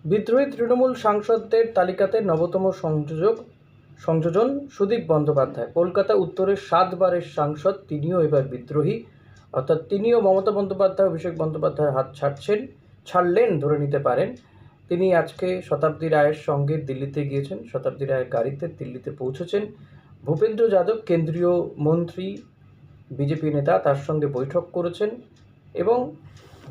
বিদ্রোহী তৃণমূল সাংসদদের তালিকাতে নবতম সংযোজন সুদীপ বন্দ্যোপাধ্যায়। কলকাতা উত্তরের 7 বারের সাংসদ, তিনিও এবার বিদ্রোহী, অর্থাৎ তিনিও মমতা বন্দ্যোপাধ্যায়, অভিষেক বন্দ্যোপাধ্যায়ের হাত ছাড়লেন ধরে নিতে পারেন। তিনি আজকে শতাব্দী রায়ের সঙ্গে দিল্লিতে গিয়েছেন, শতাব্দী রায়ের গাড়িতে দিল্লিতে পৌঁছেছেন। ভূপেন্দ্র যাদব কেন্দ্রীয় মন্ত্রী, বিজেপি নেতা, তার সঙ্গে বৈঠক করেছেন এবং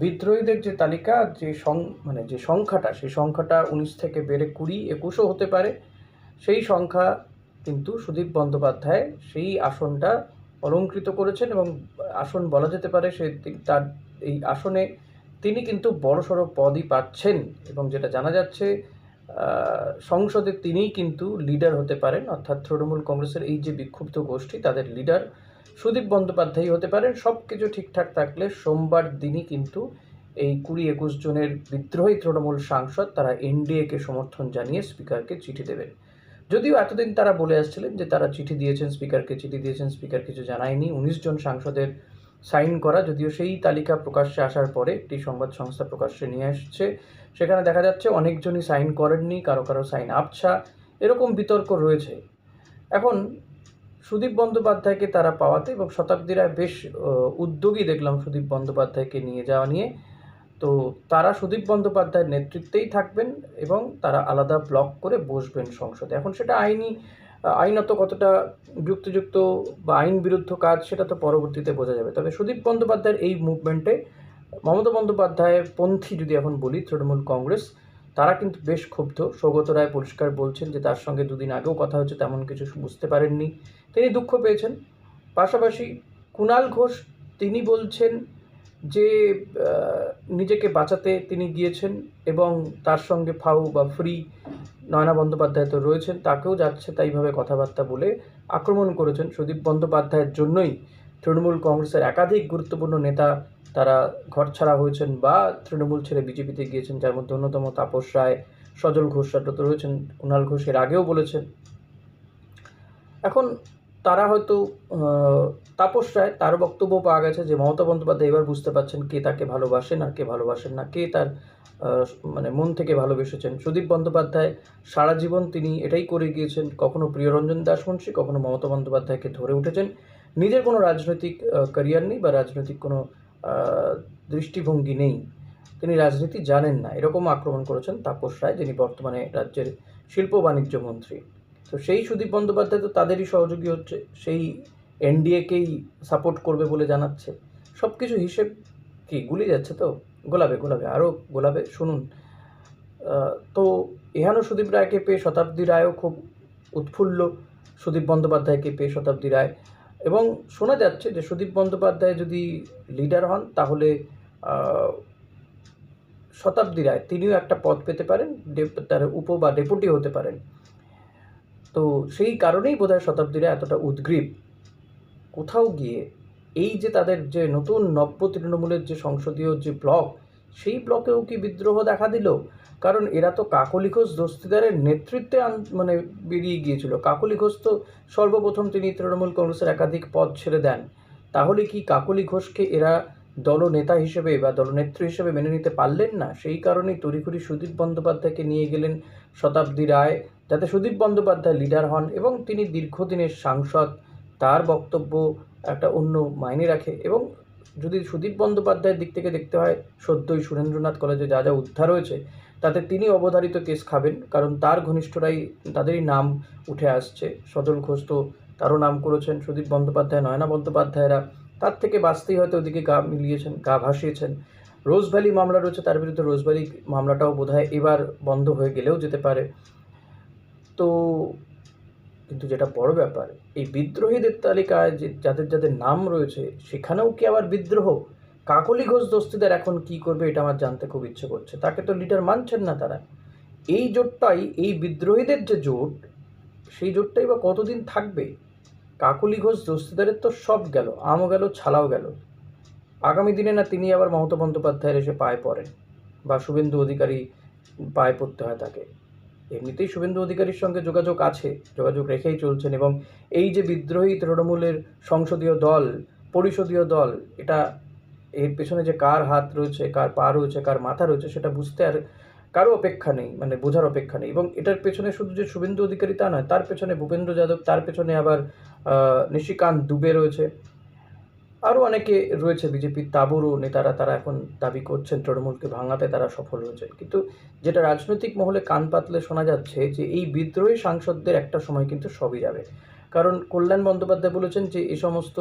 বিদ্রোহীদের যে তালিকা, যে সংখ্যাটা, সেই সংখ্যাটা 19 থেকে বেড়ে 20-21ও হতে পারে। সেই সংখ্যা কিন্তু সুদীপ বন্দ্যোপাধ্যায় সেই আসনটা অলঙ্কৃত করেছেন এবং আসন বলা যেতে পারে তার এই আসনে তিনি কিন্তু বড়সড় পদই পাচ্ছেন এবং যেটা জানা যাচ্ছে সংসদে তিনিই কিন্তু লিডার হতে পারেন, অর্থাৎ তৃণমূল কংগ্রেসের এই যে বিক্ষুব্ধ গোষ্ঠী তাদের লিডার সুদীপ বন্দ্যোপাধ্যায় হতে পারেন। সব কিছু ঠিকঠাক থাকলে সোমবার দিনই কিন্তু এই 20-21 জনের বিদ্রোহী তৃণমূল সাংসদ তারা এনডিএকে সমর্থন জানিয়ে স্পিকারকে চিঠি দেবেন। যদিও এতদিন তারা বলে আসছিলেন যে তারা চিঠি দিয়েছেন, স্পিকারকে চিঠি দিয়েছেন, স্পিকার কিছু জানায়নি। 19 জন সাংসদের সাইন করা, যদিও সেই তালিকা প্রকাশ্যে আসার পরে একটি সংবাদ সংস্থা প্রকাশ্যে নিয়ে আসছে, সেখানে দেখা যাচ্ছে অনেকজনই সাইন করেননি, কারো কারো সাইন আবছা, এরকম বিতর্ক রয়েছে। এখন সুদীপ বন্দ্যোপাধ্যায়কে তারা পাওয়াতে এবং শতাব্দী রায় বেশ উদ্যোগী দেখলাম সুদীপ বন্দ্যোপাধ্যায়কে নিয়ে যাওয়া নিয়ে। তো তারা সুদীপ বন্দ্যোপাধ্যায়ের নেতৃত্বেই থাকবেন এবং তারা আলাদা ব্লক করে বসবেন সংসদে। এখন সেটা আইনত কতটা যুক্তিযুক্ত বা আইন বিরুদ্ধ কাজ সেটা তো পরবর্তীতে বোঝা যাবে। তবে সুদীপ বন্দ্যোপাধ্যায়ের এই মুভমেন্টে মমতা বন্দ্যোপাধ্যায়ের পন্থী যদি এখন বলি তৃণমূল কংগ্রেস, তারা কিন্তু বেশ ক্ষুব্ধ। সৌগত রায় পরিষ্কার বলছেন যে তার সঙ্গে দুদিন আগেও কথা হচ্ছে, তেমন কিছু বুঝতে পারেননি, তিনি দুঃখ পেয়েছেন। পাশাপাশি কুণাল ঘোষ, তিনি বলছেন যে নিজেকে বাঁচাতে তিনি গিয়েছেন এবং তার সঙ্গে ফাউ বা ফ্রি নয়না বন্দ্যোপাধ্যায় তো রয়েছেন, তাকেও যাচ্ছে তাইভাবে কথাবার্তা বলে আক্রমণ করেছেন। সুদীপ বন্দ্যোপাধ্যায়ের জন্যই তৃণমূল কংগ্রেসের একাধিক গুরুত্বপূর্ণ নেতা তারা ঘরছাড়া হয়েছেন বা তৃণমূল ছেড়ে বিজেপিতে গিয়েছেন, যার মধ্যে অন্যতম তাপস রায়, সজল ঘোষরা তো রয়েছেন। কুণাল ঘোষ এর আগেও বলেছেন। এখন তারা হয়তো তাপস রায়, তার বক্তব্য পাওয়া গেছে যে মমতা বন্দ্যোপাধ্যায় এবার বুঝতে পারছেন কে তাকে ভালোবাসেন আর কে ভালোবাসেন না, কে তার মন থেকে ভালোবেসেছেন। সুদীপ বন্দ্যোপাধ্যায় সারা জীবন তিনি এটাই করে গিয়েছেন, কখনো প্রিয়রঞ্জন দাশবংশী, কখনো মমতা বন্দ্যোপাধ্যায়কে ধরে উঠেছেন। নিজের কোনো রাজনৈতিক ক্যারিয়ার নেই বা রাজনৈতিক কোনো দৃষ্টিভঙ্গি নেই, তিনি রাজনীতি জানেন না, এরকম আক্রমণ করেছেন তাপস রায়, যিনি বর্তমানে রাজ্যের শিল্প বাণিজ্য মন্ত্রী। তো সেই সুদীপ বন্দ্যোপাধ্যায় তো তাদেরই সহযোগী হচ্ছে, সেই এনডিএকেই সাপোর্ট করবে বলে জানাচ্ছে। সব কিছু হিসেব কি গুলিয়ে যাচ্ছে, তো গোলাবে আরও গোলাবে। শুনুন, তো এহানো সুদীপ রায়কে পেয়ে শতাব্দী রায়ও খুব উৎফুল্ল, সুদীপ বন্দ্যোপাধ্যায়কে পেয়ে শতাব্দী রায়। এবং শোনা যাচ্ছে যে সুদীপ বন্দ্যোপাধ্যায় যদি লিডার হন তাহলে শতাব্দী রায় তিনিও একটা পদ পেতে পারেন, তার বা ডেপুটি হতে পারেন। তো সেই কারণেই বোধহয় শতাব্দী রায় এতটা উদ্গ্রীব। কোথাও গিয়ে এই যে তাদের যে নতুন নব্য তৃণমূলের যে সংসদীয় যে ব্লক, সেই ব্লকেও কি বিদ্রোহ দেখা দিল? কারণ এরা তো কাকলি ঘোষ দস্তিদারের নেতৃত্বে বেরিয়ে গিয়েছিল। কাকলি ঘোষ তো সর্বপ্রথম তিনি তৃণমূল কংগ্রেসের একাধিক পদ ছেড়ে দেন। তাহলে কি কাকলি ঘোষকে এরা দলনেতা হিসেবে বা দলনেত্রী হিসেবে মেনে নিতে পারলেন না? সেই কারণেই তড়িঘড়ি সুদীপ বন্দ্যোপাধ্যায়কে নিয়ে গেলেন শতাব্দী রায়, যাতে সুদীপ বন্দ্যোপাধ্যায় লিডার হন এবং তিনি দীর্ঘদিনের সাংসদ, তার বক্তব্য একটা অন্য মাইনে রাখে। এবং যদি সুদীপ বন্দ্যোপাধ্যায়ের দিক থেকে দেখতে হয়, সদ্যই সুরেন্দ্রনাথ কলেজে যা যা উদ্ধার হয়েছে তাতে তিনি অবধারিত কেস খাবেন, কারণ তার ঘনিষ্ঠরাই, তাদেরই নাম উঠে আসছে। সজল ঘোষ তো তারও নাম করেছেন, সুদীপ বন্দ্যোপাধ্যায়, নয়না বন্দ্যোপাধ্যায়রা তার থেকে বাঁচতেই হয়তো ওদিকে গা ভাসিয়েছেন। রোজভ্যালি মামলা রয়েছে তার বিরুদ্ধে, রোজভ্যালি মামলাটাও বোধহয় এবার বন্ধ হয়ে গেলেও যেতে পারে। তো কিন্তু যেটা বড় ব্যাপার, এই বিদ্রোহীদের তালিকায় যে যাদের নাম রয়েছে সেখানেও কি আবার বিদ্রোহ? কাকলি ঘোষ দস্তিদার এখন কি করবে এটা আমার জানতে খুব ইচ্ছে করছে। তাকে তো লিডার মানছেন না তারা। এই জোটটাই, এই বিদ্রোহীদের যে জোট, সেই জোটটাই বা কতদিন থাকবে? কাকলি ঘোষ দস্তিদারের তো সব গেল, আমও গেল, ছালাও গেল। আগামী দিনে না তিনি আবার মমতা বন্দ্যোপাধ্যায়ের এসে পায়ে পড়েন বা শুভেন্দু অধিকারী পায়ে পড়তে হয় তাকে। এমনিতেই শুভেন্দু অধিকারীর সঙ্গে যোগাযোগ রেখেই চলছেন। এবং এই যে বিদ্রোহী তৃণমূলের সংসদীয় দল, পরিষদীয় দল, এটা এর পেছনে যে কার হাত রয়েছে, কার পা রয়েছে, কার মাথা রয়েছে, সেটা বুঝতে আর কারো অপেক্ষা নেই, মানে বোঝার অপেক্ষা নেই। এবং এটার পেছনে শুধু যে শুভেন্দু অধিকারী তা নয়, তার পেছনে ভূপেন্দ্র যাদব, তার পেছনে আবার নিশিকান্ত দুবে রয়েছে, আরও অনেকে রয়েছে বিজেপির তাবুরও নেতারা। তারা এখন দাবি করছেন তৃণমূলকে ভাঙাতে তারা সফল হয়েছেন। কিন্তু যেটা রাজনৈতিক মহলে কান পাতলে শোনা যাচ্ছে যে এই বিদ্রোহী সাংসদদের একটা সময় কিন্তু সবই যাবে। কারণ কল্যাণ বন্দ্যোপাধ্যায় বলেছেন যে এই সমস্ত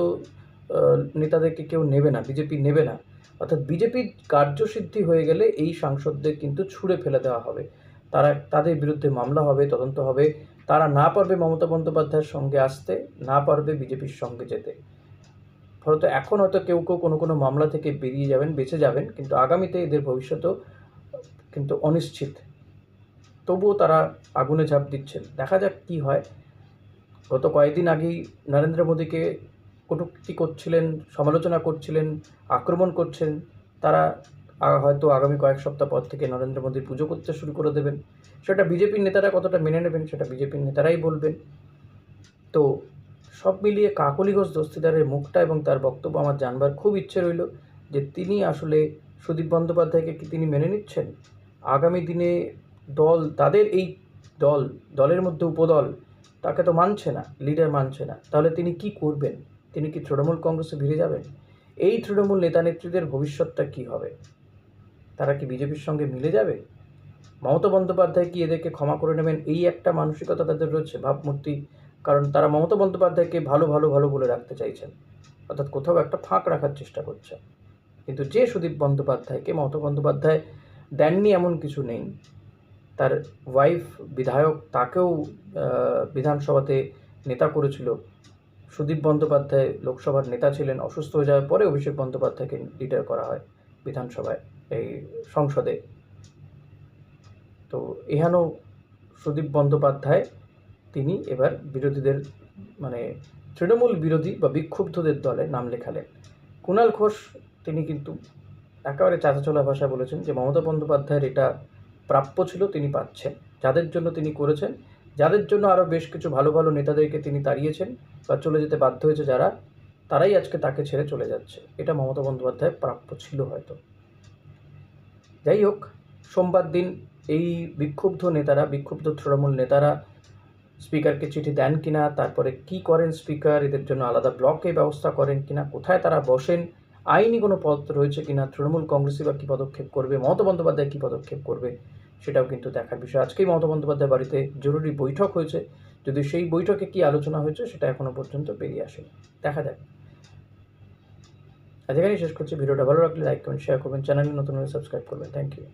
নেতাদেরকে কেউ নেবে না, বিজেপি নেবে না। অর্থাৎ বিজেপির কার্যসিদ্ধি হয়ে গেলে এই সাংসদদের কিন্তু ছুঁড়ে ফেলে দেওয়া হবে। তাদের বিরুদ্ধে মামলা হবে, তদন্ত হবে। তারা না পারবে মমতা বন্দ্যোপাধ্যায়ের সঙ্গে আসতে, না পারবে বিজেপির সঙ্গে যেতে। ফলত এখন হয়তো কেউ কোনো মামলা থেকে বেরিয়ে যাবেন, বেঁচে যাবেন, কিন্তু আগামীতে এদের ভবিষ্যৎও কিন্তু অনিশ্চিত। তবুও তারা আগুনে ঝাঁপ দিচ্ছেন। দেখা যাক কী হয়। গত কয়েকদিন আগেই নরেন্দ্র মোদীকে কটূক্তি করছিলেন, সমালোচনা করছিলেন, আক্রমণ করছেন। তারা হয়তো আগামী কয়েক সপ্তাহ পর থেকে নরেন্দ্র মোদীর পুজো করতে শুরু করে দেবেন। সেটা বিজেপির নেতারা কতটা মেনে নেবেন সেটা বিজেপির নেতারাই বলবেন। তো সব মিলিয়ে কাকলি ঘোষ দস্তিদারের মুখটা এবং তার বক্তব্য আমার জানবার খুব ইচ্ছে রইল যে তিনি আসলে সুদীপ বন্দ্যোপাধ্যায়কে কি তিনি মেনে নিচ্ছেন? আগামী দিনে তাদের এই দলের মধ্যে উপদল তাকে তো মানছে না, লিডার মানছে না। তাহলে তিনি কি করবেন? তিনি কি তৃণমূল কংগ্রেসে ভিড়ে যাবেন? এই তৃণমূল নেতানেত্রীদের ভবিষ্যৎটা কী হবে? তারা কি বিজেপির সঙ্গে মিলে যাবে? মমতা বন্দ্যোপাধ্যায় কি এদেরকে ক্ষমা করে নেবেন? এই একটা মানসিকতা তাদের রয়েছে, ভাবমূর্তি। কারণ তারা মমতা বন্দ্যোপাধ্যায়কে ভালো বলে রাখতে চাইছেন, অর্থাৎ কোথাও একটা ফাঁক রাখার চেষ্টা করছে। কিন্তু যে সুদীপ বন্দ্যোপাধ্যায়কে মমতা বন্দ্যোপাধ্যায় দেননি এমন কিছু নেই। তার ওয়াইফ বিধায়ক, তাকেও বিধানসভাতে নেতা করেছিল। সুদীপ বন্দ্যোপাধ্যায় লোকসভার নেতা ছিলেন, অসুস্থ হয়ে যাওয়ার পরে অভিষেক বন্দ্যোপাধ্যায়কে লিডার করা হয় বিধানসভায়, এই সংসদে। তো এহেন সুদীপ বন্দ্যোপাধ্যায় তিনি এবার বিরোধীদের, মানে তৃণমূল বিরোধী বা বিক্ষুব্ধদের দলে নাম লেখালেন। কুণাল ঘোষ তিনি কিন্তু একেবারে চাঁচাছোলা ভাষায় বলেছেন যে মমতা বন্দ্যোপাধ্যায়ের এটা প্রাপ্য ছিল, তিনি পাচ্ছেন। যাদের জন্য তিনি করেছেন, যাদের জন্য আরও বেশ কিছু ভালো নেতাদেরকে তিনি তাড়িয়েছেন বা চলে যেতে বাধ্য হয়েছে যারা, তারাই আজকে তাকে ছেড়ে চলে যাচ্ছে। এটা মমতা বন্দ্যোপাধ্যায়ের প্রাপ্য ছিল হয়তো। যাই হোক, সোমবার দিন এই বিক্ষুব্ধ তৃণমূল নেতারা স্পিকারকে চিঠি দেন কিনা, তারপরে কি করেন স্পিকার, এদের জন্য আলাদা ব্লকে ব্যবস্থা করেন কিনা, কোথায় তারা বসেন, আইনি কোনো পদ রয়েছে কিনা, তৃণমূল কংগ্রেসই বা কী পদক্ষেপ করবে, মমতা বন্দ্যোপাধ্যায় কী পদক্ষেপ করবে, সেটাও কিন্তু দেখার বিষয়। আজকেই মমতা বন্দ্যোপাধ্যায় বাড়িতে জরুরি বৈঠক হয়েছে। যদি সেই বৈঠকে কী আলোচনা হয়েছে সেটা এখনও পর্যন্ত বেরিয়ে আসেনি। দেখা যাক। আজ এখানেই শেষ করছি। ভিডিওটা ভালো লাগলে লাইক করবেন, শেয়ার করবেন, চ্যানেলে নতুন হলে সাবস্ক্রাইব করবেন। Thank you.